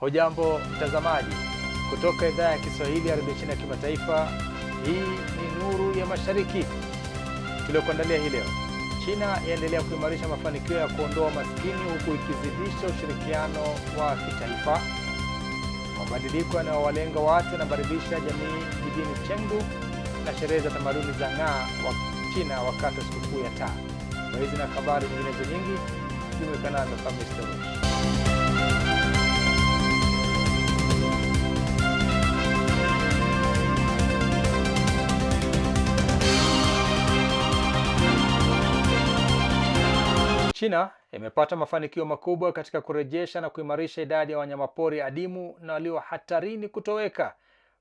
Hujambo mtazamaji, kutoka idhaa ya Kiswahili ya Radio China ya Kimataifa. Hii ni Nuru ya Mashariki tuliokuandalia hii leo. China yaendelea kuimarisha mafanikio ya kuondoa maskini huku ikizidisha ushirikiano wa kitaifa. Mabadiliko yanayowalenga watu yanabaribisha jamii jijini Chengdu, na sherehe za tamaduni za Ng'aa wa China wakati wa sikukuu ya Taa. Kwa hizi na habari nyinginezo nyingi, jumuika nami Mr. Rush. China imepata mafanikio makubwa katika kurejesha na kuimarisha idadi ya wanyamapori adimu na walio hatarini kutoweka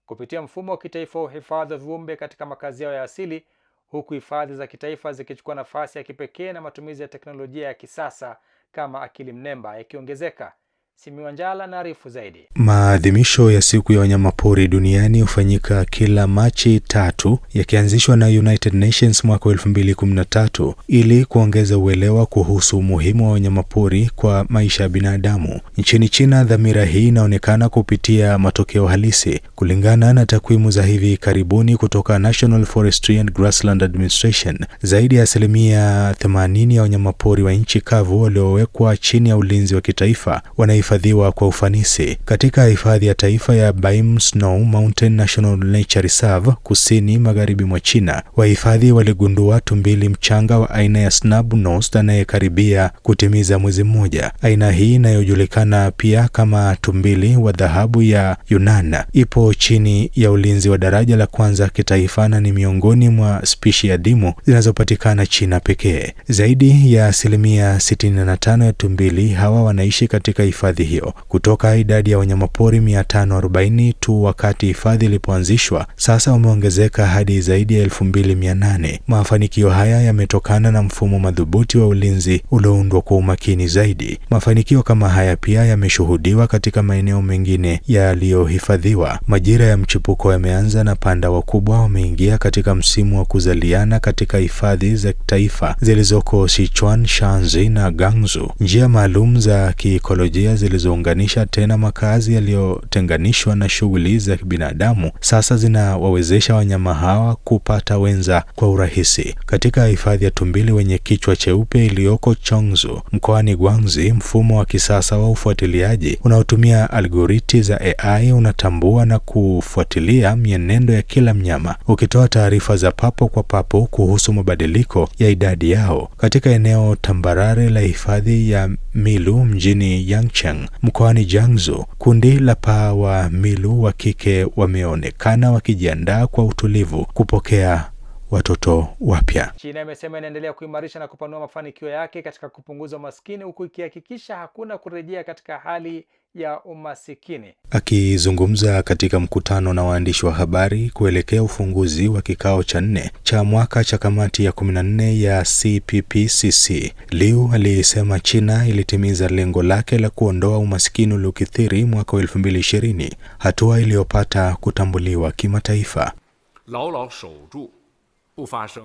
kupitia mfumo wa kitaifa wa uhifadhi wa viumbe katika makazi yao ya asili, huku hifadhi za kitaifa zikichukua nafasi ya kipekee na matumizi ya teknolojia ya kisasa kama akili mnemba yakiongezeka. Simiwanjala na arifu zaidi. Maadhimisho ya siku ya wanyamapori duniani hufanyika kila Machi 3, yakianzishwa na United Nations mwaka 2013 ili kuongeza uelewa kuhusu umuhimu wa wanyamapori kwa maisha ya binadamu. Nchini China, dhamira hii inaonekana kupitia matokeo halisi. Kulingana na takwimu za hivi karibuni kutoka National Forestry and Grassland Administration, zaidi ya 80% ya wanyamapori wa nchi kavu waliowekwa chini ya ulinzi wa kitaifa wanahifadhiwa kwa ufanisi. Katika hifadhi ya taifa ya Baim Snow Mountain National Nature Reserve kusini magharibi mwa China, wahifadhi waligundua tumbili mchanga wa aina ya snub-nosed anayekaribia kutimiza mwezi mmoja. Aina hii inayojulikana pia kama tumbili wa dhahabu ya Yunnan ipo chini ya ulinzi wa daraja la kwanza kitaifa na ni miongoni mwa spishi adimu zinazopatikana China pekee. Zaidi ya 65% ya tumbili hawa wanaishi katika hifadhi hiyo. Kutoka idadi ya wanyamapori 540 tu wakati hifadhi ilipoanzishwa, sasa wameongezeka hadi zaidi ya 2800. Mafanikio haya yametokana na mfumo madhubuti wa ulinzi ulioundwa kwa umakini zaidi. Mafanikio kama haya pia yameshuhudiwa katika maeneo mengine yaliyohifadhiwa. Majira ya mchipuko yameanza na panda wakubwa wameingia katika msimu wa kuzaliana katika hifadhi za taifa zilizoko Sichuan, Shanxi na Guangzhou. Njia maalum za kiikolojia zilizounganisha tena makazi yaliyotenganishwa na shughuli za binadamu sasa zinawawezesha wanyama hawa kupata wenza kwa urahisi. Katika hifadhi ya tumbili wenye kichwa cheupe iliyoko Chongzhou mkoani Guangxi, mfumo wa kisasa wa ufuatiliaji unaotumia algoriti za AI unatambua na kufuatilia mienendo ya kila mnyama, ukitoa taarifa za papo kwa papo kuhusu mabadiliko ya idadi yao. Katika eneo tambarare la hifadhi ya Milu mjini Yangcheng mkoani Jiangsu, kundi la paa wa Milu wa kike wameonekana wakijiandaa kwa utulivu kupokea watoto wapya. China imesema inaendelea kuimarisha na kupanua mafanikio yake katika kupunguza umaskini huku ikihakikisha hakuna kurejea katika hali ya umasikini. Akizungumza katika mkutano na waandishi wa habari kuelekea ufunguzi wa kikao cha 4 cha mwaka cha kamati ya 14 ya CPPCC, Liu alisema China ilitimiza lengo lake la kuondoa umaskini uliokithiri mwaka 2020, hatua iliyopata kutambuliwa kimataifa.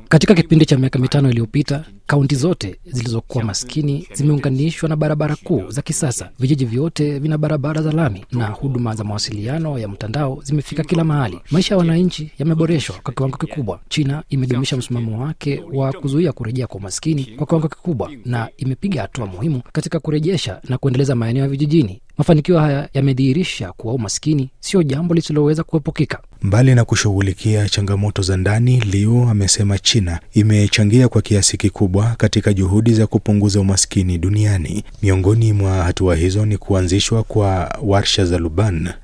Katika kipindi cha miaka 5 iliyopita, kaunti zote zilizokuwa maskini zimeunganishwa na barabara kuu za kisasa. Vijiji vyote vina barabara za lami na huduma za mawasiliano ya mtandao zimefika kila mahali. Maisha ya wananchi yameboreshwa kwa kiwango kikubwa. China imedumisha msimamo wake wa kuzuia kurejea kwa umaskini kwa kiwango kikubwa na imepiga hatua muhimu katika kurejesha na kuendeleza maeneo ya vijijini. Mafanikio haya yamedhihirisha kuwa umaskini sio jambo lisiloweza kuepukika. Mbali na kushughulikia changamoto za ndani, Liu amesema China imechangia kwa kiasi kikubwa katika juhudi za kupunguza umaskini duniani. Miongoni mwa hatua hizo ni kuanzishwa kwa warsha za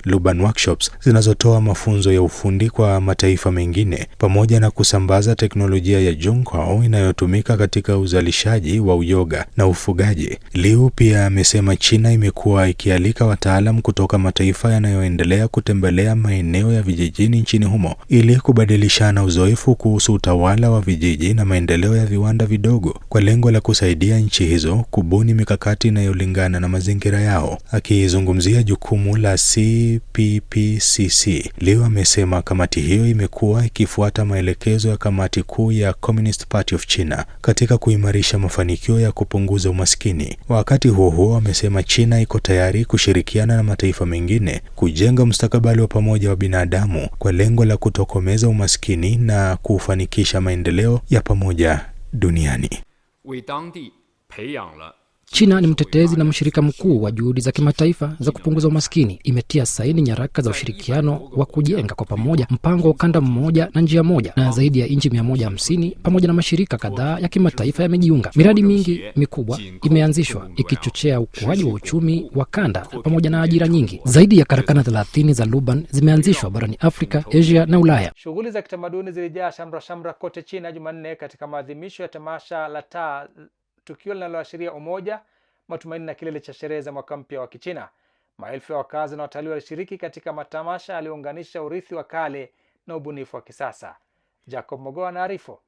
Luban Workshops zinazotoa mafunzo ya ufundi kwa mataifa mengine, pamoja na kusambaza teknolojia ya Zhonghao inayotumika katika uzalishaji wa uyoga na ufugaji. Liu pia amesema China imekuwa ikialika wataalamu kutoka mataifa yanayoendelea kutembelea maeneo ya vijijini nchini humo ili kubadilishana uzoefu kuhusu utawala wa vijiji na maendeleo ya viwanda vidogo kwa lengo la kusaidia nchi hizo kubuni mikakati inayolingana na mazingira yao. Akizungumzia jukumu la CPPCC, Liu amesema kamati hiyo imekuwa ikifuata maelekezo ya kamati kuu ya Communist Party of China katika kuimarisha mafanikio ya kupunguza umaskini. Wakati huo huo, amesema China iko tayari kushirikiana na mataifa mengine kujenga mustakabali wa pamoja wa binadamu kwa lengo la kutokomeza umaskini na kufanikisha maendeleo ya pamoja duniani. China ni mtetezi na mshirika mkuu wa juhudi za kimataifa za kupunguza umaskini. Imetia saini nyaraka za ushirikiano wa kujenga kwa pamoja mpango wa ukanda mmoja na njia moja, na zaidi ya nchi 150 pamoja na mashirika kadhaa ya kimataifa yamejiunga. Miradi mingi mikubwa imeanzishwa ikichochea ukuaji wa uchumi wa kanda pamoja na ajira nyingi. Zaidi ya karakana 30 za Luban zimeanzishwa barani Afrika, Asia na Ulaya. Shughuli za kitamaduni zilijaa shamra kote China Jumanne katika maadhimisho ya tamasha la taa, tukio linaloashiria umoja, matumaini na kilele cha sherehe za mwaka mpya wa Kichina. Maelfu ya wakazi na watalii walishiriki katika matamasha yaliyounganisha urithi wa kale na ubunifu wa kisasa. Jacob Mogoa anaarifu.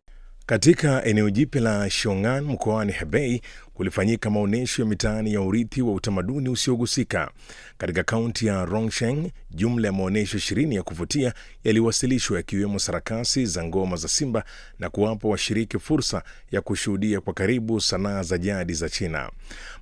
Katika eneo jipya la Xiong'an mkoani Hebei kulifanyika maonyesho ya mitaani ya urithi wa utamaduni usiogusika. Katika kaunti ya Rongsheng, jumla ya maonyesho 20 ya kuvutia yaliwasilishwa, yakiwemo sarakasi za ngoma za simba na kuwapa washiriki fursa ya kushuhudia kwa karibu sanaa za jadi za China.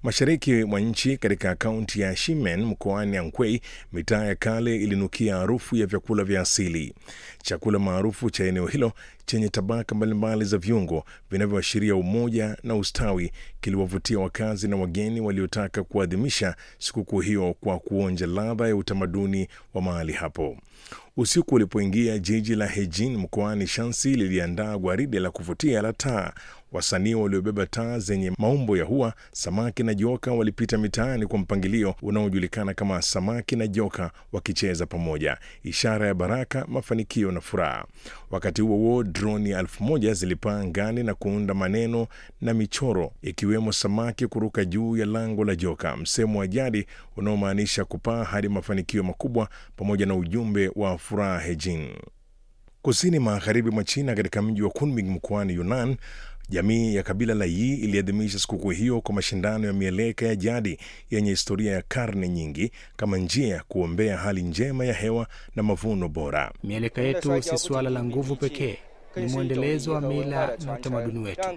Mashariki mwa nchi, katika kaunti ya Ximen mkoani Anhui, mitaa ya kale ilinukia harufu ya vyakula vya asili. Chakula maarufu cha eneo hilo chenye tabaka mbalimbali za viungo vinavyoashiria umoja na ustawi kiliwavutia wakazi na wageni waliotaka kuadhimisha sikukuu hiyo kwa kuonja ladha ya utamaduni wa mahali hapo. Usiku ulipoingia, jiji la Heijin mkoani Shanxi liliandaa gwaride la kuvutia la taa. Wasanii waliobeba taa zenye maumbo ya hua, samaki na joka walipita mitaani kwa mpangilio unaojulikana kama samaki na joka wakicheza pamoja, ishara ya baraka, mafanikio na furaha. Wakati huo droni 1000 zilipaa angani na kuunda maneno na michoro, ikiwemo samaki kuruka juu ya lango la joka, msemo wa jadi unaomaanisha kupaa hadi mafanikio makubwa, pamoja na ujumbe wa furaha Heijin. Kusini magharibi mwa China, katika mji wa Kunming mkoani Yunnan, jamii ya kabila la Yi iliadhimisha sikukuu hiyo kwa mashindano ya mieleka ya jadi yenye historia ya karne nyingi kama njia ya kuombea hali njema ya hewa na mavuno bora. Mieleka yetu si suala la nguvu pekee, ni mwendelezo wa mila na utamaduni wetu.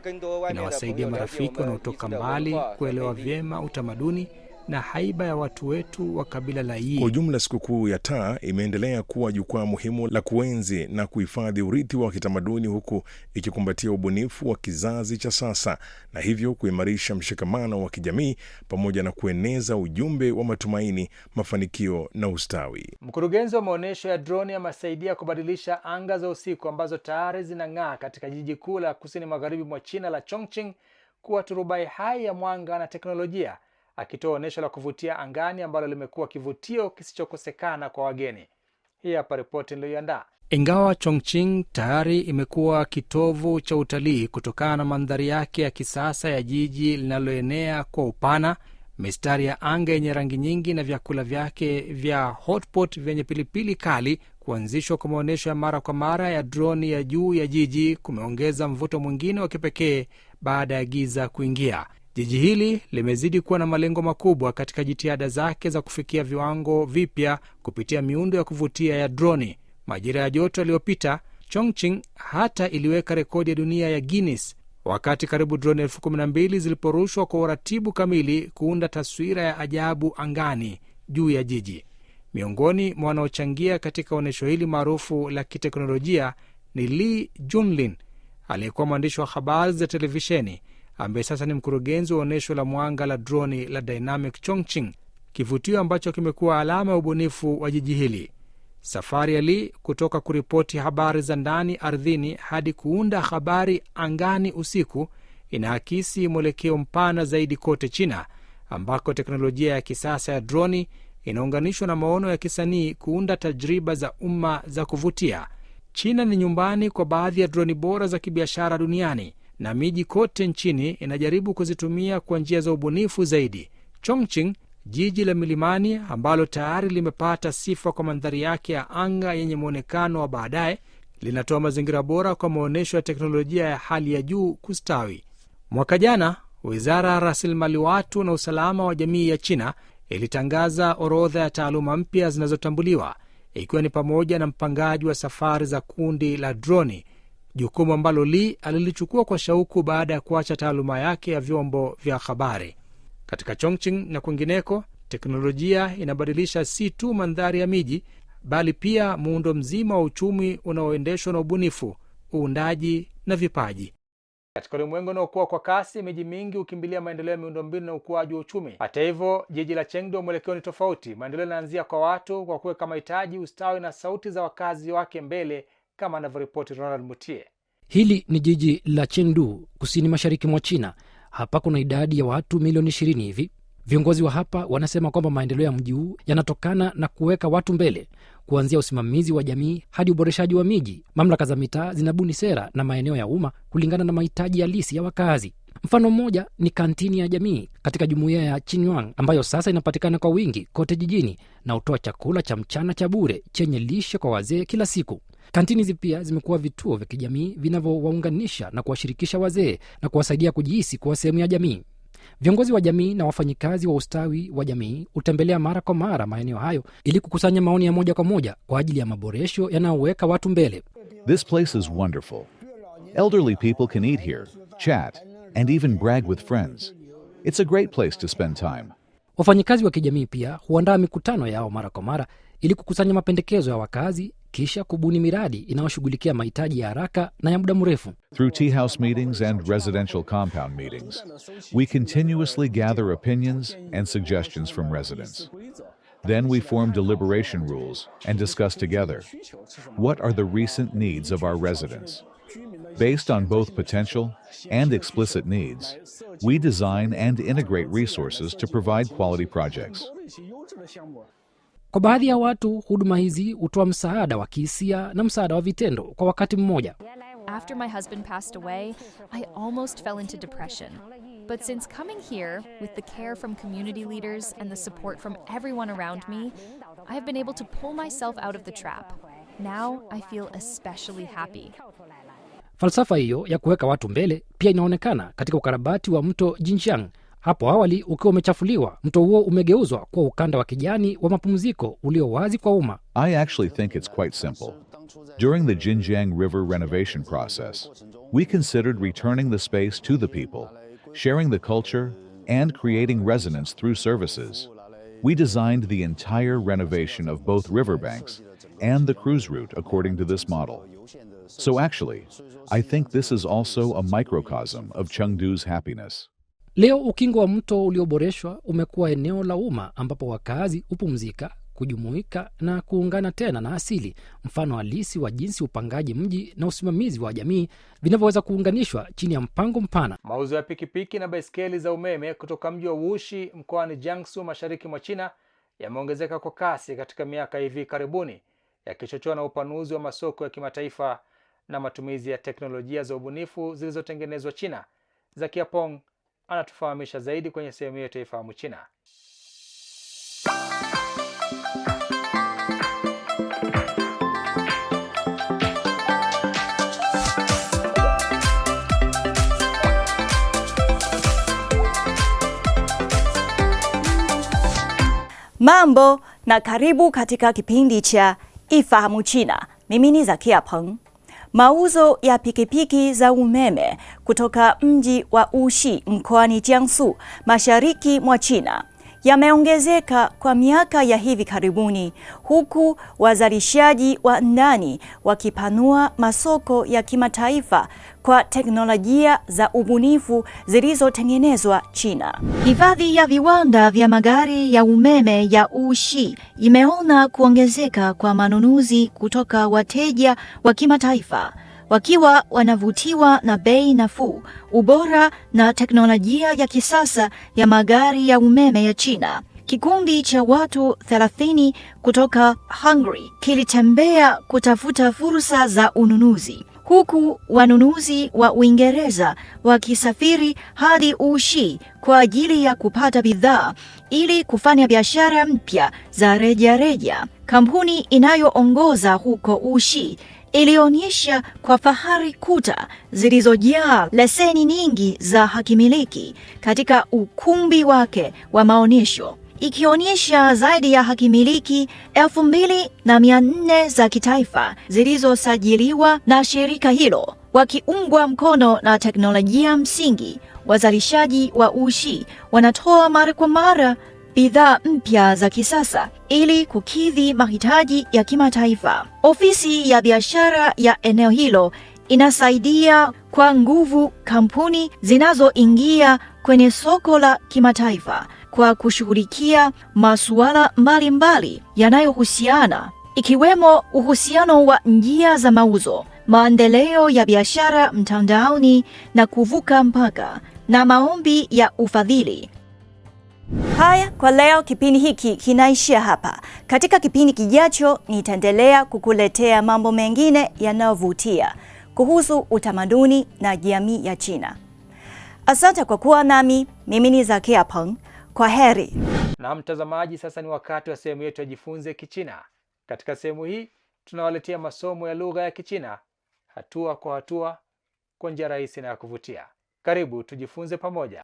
Inawasaidia marafiki wanaotoka mbali kuelewa vyema utamaduni na haiba ya watu wetu wa kabila la Yi. Kwa ujumla, sikukuu ya taa imeendelea kuwa jukwaa muhimu la kuenzi na kuhifadhi urithi wa kitamaduni, huku ikikumbatia ubunifu wa kizazi cha sasa, na hivyo kuimarisha mshikamano wa kijamii pamoja na kueneza ujumbe wa matumaini, mafanikio na ustawi. Mkurugenzi wa maonyesho ya droni amesaidia kubadilisha anga za usiku ambazo tayari zinang'aa katika jiji kuu la kusini magharibi mwa China la Chongqing kuwa turubai hai ya mwanga na teknolojia, akitoa onyesho la kuvutia angani ambalo limekuwa kivutio kisichokosekana kwa wageni. Hii hapa ripoti niliyoandaa. Ingawa Chongqing tayari imekuwa kitovu cha utalii kutokana na mandhari yake ya kisasa ya jiji linaloenea kwa upana, mistari ya anga yenye rangi nyingi na vyakula vyake vya hotpot vyenye pilipili kali, kuanzishwa kwa maonyesho ya mara kwa mara ya droni ya juu ya jiji kumeongeza mvuto mwingine wa kipekee baada ya giza kuingia. Jiji hili limezidi kuwa na malengo makubwa katika jitihada zake za kufikia viwango vipya kupitia miundo ya kuvutia ya droni. Majira ya joto yaliyopita, Chongqing hata iliweka rekodi ya dunia ya Guinness wakati karibu droni 12,000 ziliporushwa kwa uratibu kamili kuunda taswira ya ajabu angani juu ya jiji. Miongoni mwa wanaochangia katika onyesho hili maarufu la kiteknolojia ni Li Junlin, aliyekuwa mwandishi wa habari za televisheni ambaye sasa ni mkurugenzi wa onyesho la mwanga la droni la Dynamic Chongqing, kivutio ambacho kimekuwa alama ya ubunifu wa jiji hili. Safari ya Li kutoka kuripoti habari za ndani ardhini hadi kuunda habari angani usiku inaakisi mwelekeo mpana zaidi kote China, ambako teknolojia ya kisasa ya droni inaunganishwa na maono ya kisanii kuunda tajriba za umma za kuvutia. China ni nyumbani kwa baadhi ya droni bora za kibiashara duniani, na miji kote nchini inajaribu kuzitumia kwa njia za ubunifu zaidi. Chongqing, jiji la milimani ambalo tayari limepata sifa kwa mandhari yake ya anga yenye muonekano wa baadaye, linatoa mazingira bora kwa maonyesho ya teknolojia ya hali ya juu kustawi. Mwaka jana, Wizara ya Rasilimali Watu na Usalama wa Jamii ya China ilitangaza orodha ya taaluma mpya zinazotambuliwa, ikiwa ni pamoja na mpangaji wa safari za kundi la droni, jukumu ambalo Li alilichukua kwa shauku baada ya kuacha taaluma yake ya vyombo vya habari. Katika Chongqing na kwingineko, Teknolojia inabadilisha si tu mandhari ya miji, bali pia muundo mzima wa uchumi unaoendeshwa na ubunifu, uundaji na vipaji. Katika ulimwengu unaokua kwa kasi, miji mingi hukimbilia maendeleo ya miundombinu na ukuaji wa uchumi. Hata hivyo, jiji la Chengdu mwelekeo ni tofauti. Maendeleo yanaanzia kwa watu, kwa kuweka mahitaji, ustawi na sauti za wakazi wake mbele, kama anavyoripoti Ronald Mutie. Hili ni jiji la Chengdu, kusini mashariki mwa China. Hapa kuna idadi ya watu milioni 20 hivi. Viongozi wa hapa wanasema kwamba maendeleo ya mji huu yanatokana na kuweka watu mbele, kuanzia usimamizi wa jamii hadi uboreshaji wa miji. Mamlaka za mitaa zinabuni sera na maeneo ya umma kulingana na mahitaji halisi ya wakazi. Mfano mmoja ni kantini ya jamii katika jumuiya ya Qinyuan, ambayo sasa inapatikana kwa wingi kote jijini na hutoa chakula cha mchana cha bure chenye lishe kwa wazee kila siku. Kantini hizi pia zimekuwa vituo vya kijamii vinavyowaunganisha na kuwashirikisha wazee na kuwasaidia kujihisi kuwa sehemu ya jamii. Viongozi wa jamii na wafanyikazi wa ustawi wa jamii hutembelea mara kwa mara maeneo hayo ili kukusanya maoni ya moja kwa moja kwa ajili ya maboresho yanayoweka watu mbele. This place is wonderful. Elderly people can eat here, chat, and even brag with friends. It's a great place to spend time. Wafanyikazi wa kijamii pia huandaa mikutano yao mara kwa mara ili kukusanya mapendekezo ya wakazi, kisha kubuni miradi inayoshughulikia mahitaji ya haraka na ya muda mrefu. Through tea house meetings and residential compound meetings, we continuously gather opinions and suggestions from residents. Then we form deliberation rules and discuss together what are the recent needs of our residents. Based on both potential and explicit needs, we design and integrate resources to provide quality projects. Kwa baadhi ya watu, huduma hizi hutoa msaada wa kihisia na msaada wa vitendo kwa wakati mmoja. After my husband passed away, I almost fell into depression. But since coming here, with the care from community leaders and the support from everyone around me, I have been able to pull myself out of the trap. Now I feel especially happy. Falsafa hiyo ya kuweka watu mbele pia inaonekana katika ukarabati wa mto Jinjiang. Hapo awali ukiwa umechafuliwa, mto huo umegeuzwa kuwa ukanda wa kijani wa mapumziko ulio wazi kwa umma. I actually think it's quite simple. During the Jinjiang River renovation process, we considered returning the space to the people, sharing the culture, and creating resonance through services. We designed the entire renovation of both riverbanks and the cruise route according to this model. So actually, I think this is also a microcosm of Chengdu's happiness. Leo ukingo wa mto ulioboreshwa umekuwa eneo la umma ambapo wakazi hupumzika, kujumuika na kuungana tena na asili, mfano halisi wa jinsi upangaji mji na usimamizi wa jamii vinavyoweza kuunganishwa chini ya mpango mpana. Mauzo ya pikipiki na baiskeli za umeme kutoka mji wa Wuxi mkoani Jiangsu mashariki mwa China yameongezeka kwa kasi katika miaka hivi karibuni, yakichochewa na upanuzi wa masoko ya kimataifa na matumizi ya teknolojia za ubunifu zilizotengenezwa China. Zakia Pong anatufahamisha zaidi kwenye sehemu yetu ya Ifahamu China. Mambo na karibu katika kipindi cha Ifahamu China. Mimi ni Zakia Peng. Mauzo ya pikipiki za umeme kutoka mji wa Wuxi mkoani Jiangsu mashariki mwa China yameongezeka kwa miaka ya hivi karibuni, huku wazalishaji wa ndani wakipanua masoko ya kimataifa kwa teknolojia za ubunifu zilizotengenezwa China. Hifadhi ya viwanda vya magari ya umeme ya Wuxi imeona kuongezeka kwa manunuzi kutoka wateja wa kimataifa, wakiwa wanavutiwa na bei nafuu, ubora na teknolojia ya kisasa ya magari ya umeme ya China. Kikundi cha watu 30 kutoka Hungary kilitembea kutafuta fursa za ununuzi, huku wanunuzi wa Uingereza wakisafiri hadi Wuxi kwa ajili ya kupata bidhaa ili kufanya biashara mpya za reja. Kampuni inayoongoza huko Wuxi ilionyesha kwa fahari kuta zilizojaa leseni nyingi za hakimiliki katika ukumbi wake wa maonyesho, ikionyesha zaidi ya hakimiliki 2400 za kitaifa zilizosajiliwa na shirika hilo. Wakiungwa mkono na teknolojia msingi, wazalishaji wa Wuxi wanatoa mara kwa mara bidhaa mpya za kisasa ili kukidhi mahitaji ya kimataifa. Ofisi ya biashara ya eneo hilo inasaidia kwa nguvu kampuni zinazoingia kwenye soko la kimataifa kwa kushughulikia masuala mbalimbali yanayohusiana, ikiwemo uhusiano wa njia za mauzo, maendeleo ya biashara mtandaoni na kuvuka mpaka, na maombi ya ufadhili. Haya, kwa leo kipindi hiki kinaishia hapa. Katika kipindi kijacho nitaendelea kukuletea mambo mengine yanayovutia kuhusu utamaduni na jamii ya China. Asante kwa kuwa nami. Mimi ni Zakia Peng. Kwa heri. Na mtazamaji, sasa ni wakati wa sehemu yetu ya Jifunze Kichina. Katika sehemu hii tunawaletea masomo ya lugha ya Kichina hatua kwa hatua kwa njia rahisi na ya kuvutia. Karibu tujifunze pamoja.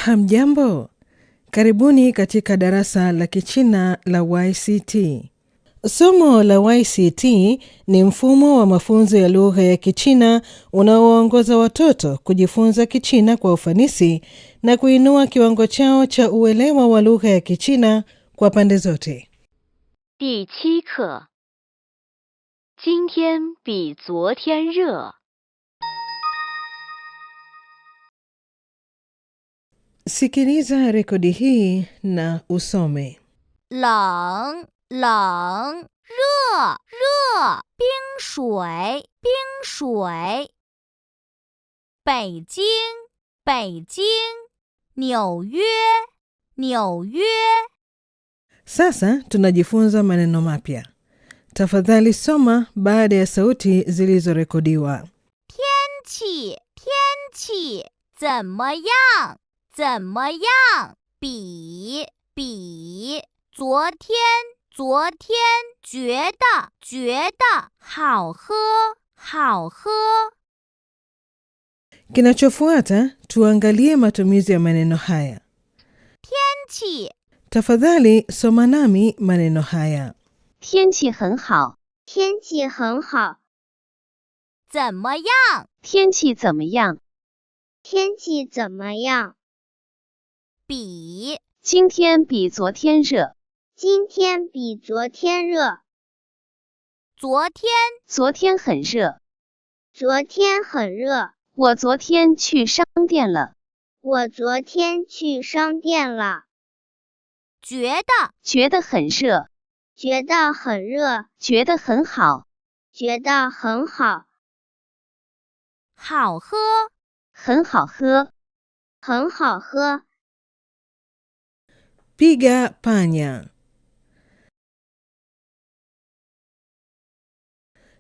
Hamjambo, karibuni katika darasa la Kichina la YCT. Somo la YCT ni mfumo wa mafunzo ya lugha ya Kichina unaowaongoza watoto kujifunza Kichina kwa ufanisi na kuinua kiwango chao cha uelewa wa lugha ya Kichina kwa pande zote. 第7课，今天比昨天热。 Sikiliza rekodi hii na usome. 冷冷热热冰水冰水。北京北京纽约纽约。 Sasa tunajifunza maneno mapya. Tafadhali soma baada ya sauti zilizorekodiwa. 天气怎么样？ 怎么样？比昨天觉得好喝。 Kinachofuata tuangalie matumizi ya maneno haya. 天气 Tafadhali soma nami maneno haya. 天气很好。 天气很好。 怎么样？ 天气怎么样？ 天气怎么样？ 比今天比昨天热。 今天比昨天热。 昨天很热。 昨天很热。 我昨天去商店了。 我昨天去商店了。 觉得很热。 觉得很热。 觉得很好。 觉得很好。 好喝。 很好喝。 很好喝。 Piga panya.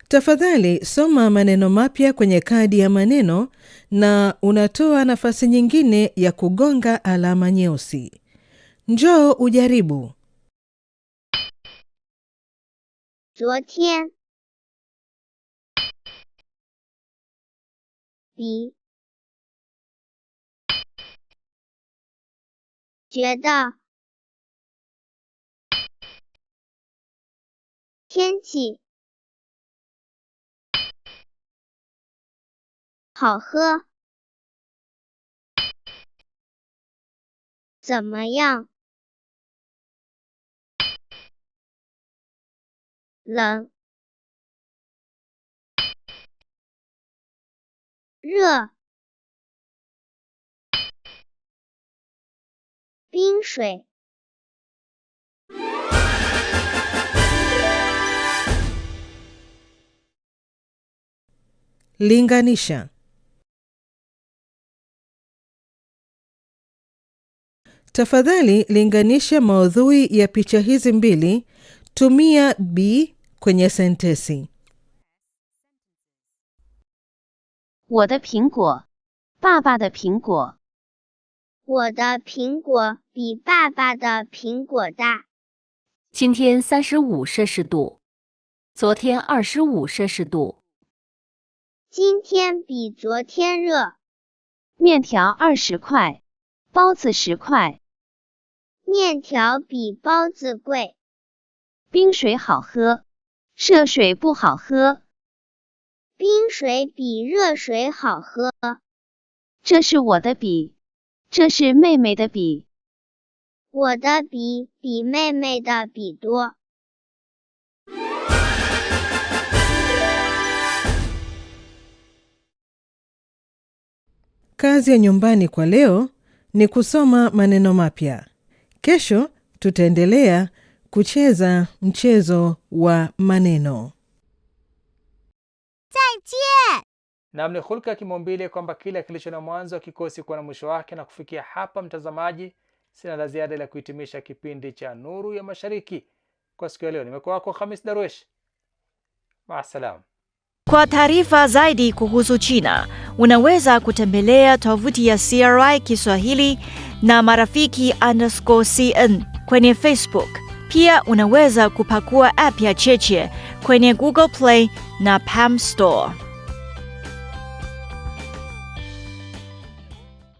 Tafadhali soma maneno mapya kwenye kadi ya maneno na unatoa nafasi nyingine ya kugonga alama nyeusi. Njoo ujaribu. 昨天比觉得天气好喝。怎么样？冷热冰水。 Linganisha. Tafadhali linganisha maudhui ya picha hizi mbili. Tumia B kwenye sentesi. 我的苹果，爸爸的苹果。我的苹果比爸爸的苹果大。今天35摄氏度，昨天25摄氏度。今天比昨天热。面条20块，包子10块。面条比包子贵。冰水好喝，热水不好喝。冰水比热水好喝。这是我的笔，这是妹妹的笔。我的笔比妹妹的笔多。Kazi ya nyumbani kwa leo ni kusoma maneno mapya. Kesho tutaendelea kucheza mchezo wa maneno. Naam, ni hulka ya kimaumbile kwamba kila kilicho na mwanzo kikosi kuwa na mwisho wake. Na kufikia hapa, mtazamaji, sina la ziada la kuhitimisha kipindi cha Nuru ya Mashariki kwa siku ya leo. Nimekuwa wako Khamis Darwish. Maasalam. Kwa taarifa zaidi kuhusu China, unaweza kutembelea tovuti ya CRI Kiswahili na marafiki_CN kwenye Facebook. Pia unaweza kupakua app ya Cheche kwenye Google Play na Palm Store.